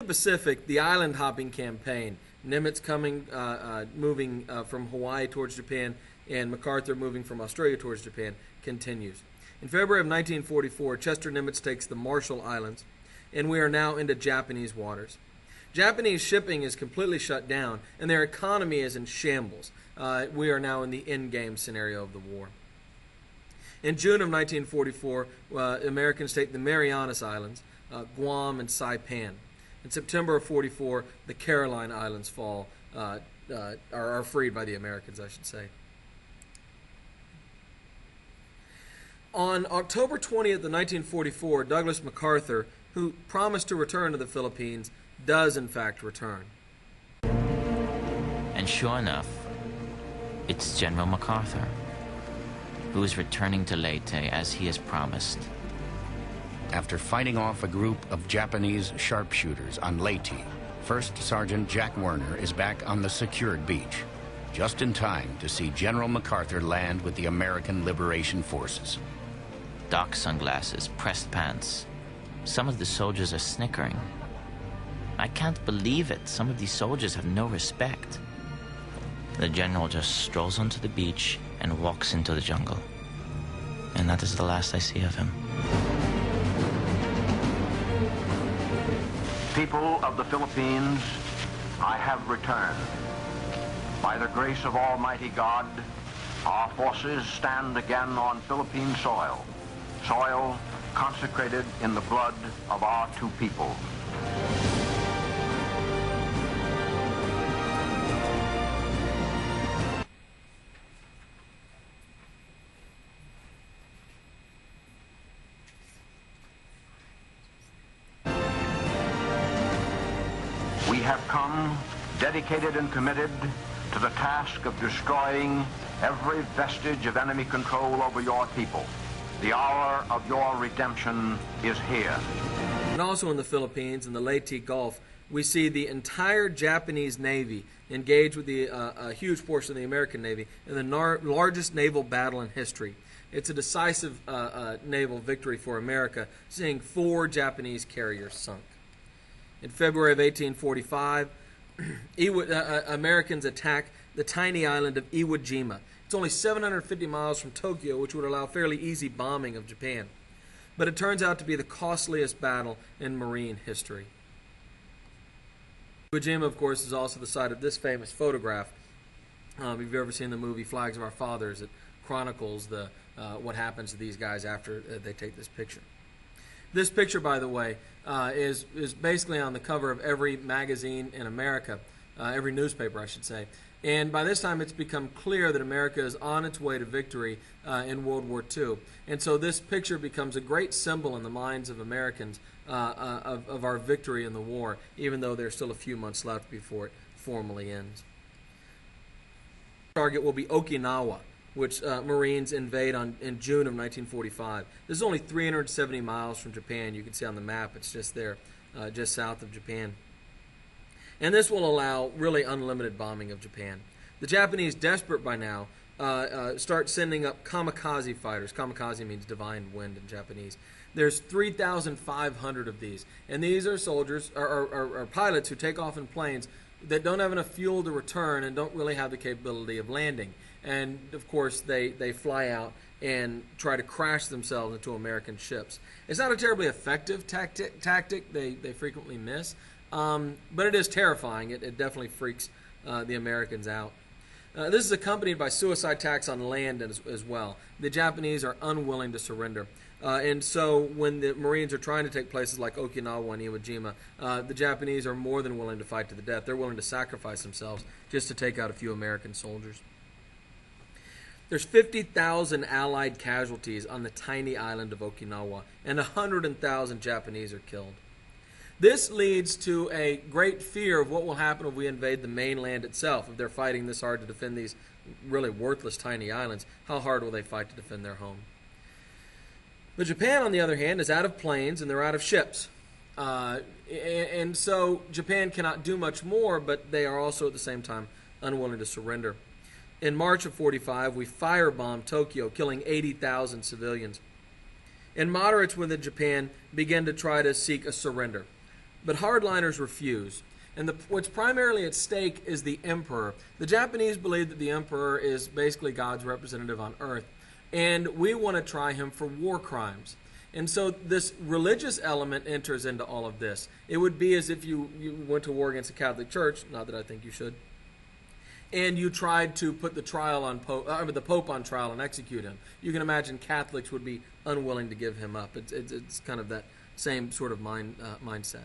Pacific, the island hopping campaign, Nimitz moving from Hawaii towards Japan, and MacArthur moving from Australia towards Japan, continues. In February of 1944, Chester Nimitz takes the Marshall Islands, and we are now into Japanese waters. Japanese shipping is completely shut down, and their economy is in shambles. We are now in the endgame scenario of the war. In June of 1944, Americans take the Marianas Islands, Guam, and Saipan. In September of 44, the Caroline Islands are freed by the Americans, I should say. On October 20th of 1944, Douglas MacArthur, who promised to return to the Philippines, does in fact return. And sure enough, it's General MacArthur, who is returning to Leyte as he has promised. After fighting off a group of Japanese sharpshooters on Leyte, First Sergeant Jack Werner is back on the secured beach, just in time to see General MacArthur land with the American Liberation Forces. Doc sunglasses, pressed pants. Some of the soldiers are snickering. I can't believe it. Some of these soldiers have no respect. The general just strolls onto the beach and walks into the jungle. And that is the last I see of him. People of the Philippines, I have returned. By the grace of Almighty God, our forces stand again on Philippine soil, soil consecrated in the blood of our two people. We have come dedicated and committed to the task of destroying every vestige of enemy control over your people. The hour of your redemption is here. And also in the Philippines, in the Leyte Gulf, we see the entire Japanese Navy engage with a huge portion of the American Navy in the largest naval battle in history. It's a decisive naval victory for America, seeing 4 Japanese carriers sunk. In February of 1845, Americans attack the tiny island of Iwo Jima. It's only 750 miles from Tokyo, which would allow fairly easy bombing of Japan. But it turns out to be the costliest battle in Marine history. Iwo Jima, of course, is also the site of this famous photograph. If you've ever seen the movie Flags of Our Fathers, it chronicles what happens to these guys after they take this picture. This picture, by the way, is basically on the cover of every magazine in America, every newspaper, I should say. And by this time, it's become clear that America is on its way to victory in World War II. And so this picture becomes a great symbol in the minds of Americans of our victory in the war, even though there's still a few months left before it formally ends. The target will be Okinawa, which Marines invade in June of 1945. This is only 370 miles from Japan. You can see on the map, it's just there, just south of Japan. And this will allow really unlimited bombing of Japan. The Japanese, desperate by now, start sending up kamikaze fighters. Kamikaze means divine wind in Japanese. There's 3,500 of these. And these are soldiers, or pilots who take off in planes that don't have enough fuel to return and don't really have the capability of landing. And, of course, they fly out and try to crash themselves into American ships. It's not a terribly effective tactic. They frequently miss. But it is terrifying. It definitely freaks the Americans out. This is accompanied by suicide attacks on land as well. The Japanese are unwilling to surrender. And so when the Marines are trying to take places like Okinawa and Iwo Jima, the Japanese are more than willing to fight to the death. They're willing to sacrifice themselves just to take out a few American soldiers. There's 50,000 Allied casualties on the tiny island of Okinawa, and 100,000 Japanese are killed. This leads to a great fear of what will happen if we invade the mainland itself. If they're fighting this hard to defend these really worthless tiny islands, how hard will they fight to defend their home? But Japan, on the other hand, is out of planes and they're out of ships. And so Japan cannot do much more, but they are also at the same time unwilling to surrender. In March of 45, we firebombed Tokyo, killing 80,000 civilians. And moderates within Japan began to try to seek a surrender. But hardliners refuse. And what's primarily at stake is the emperor. The Japanese believe that the emperor is basically God's representative on earth, and we want to try him for war crimes. And so this religious element enters into all of this. It would be as if you went to war against the Catholic Church, not that I think you should, and you tried to put the Pope on trial and execute him. You can imagine Catholics would be unwilling to give him up. It's kind of that same sort of mindset.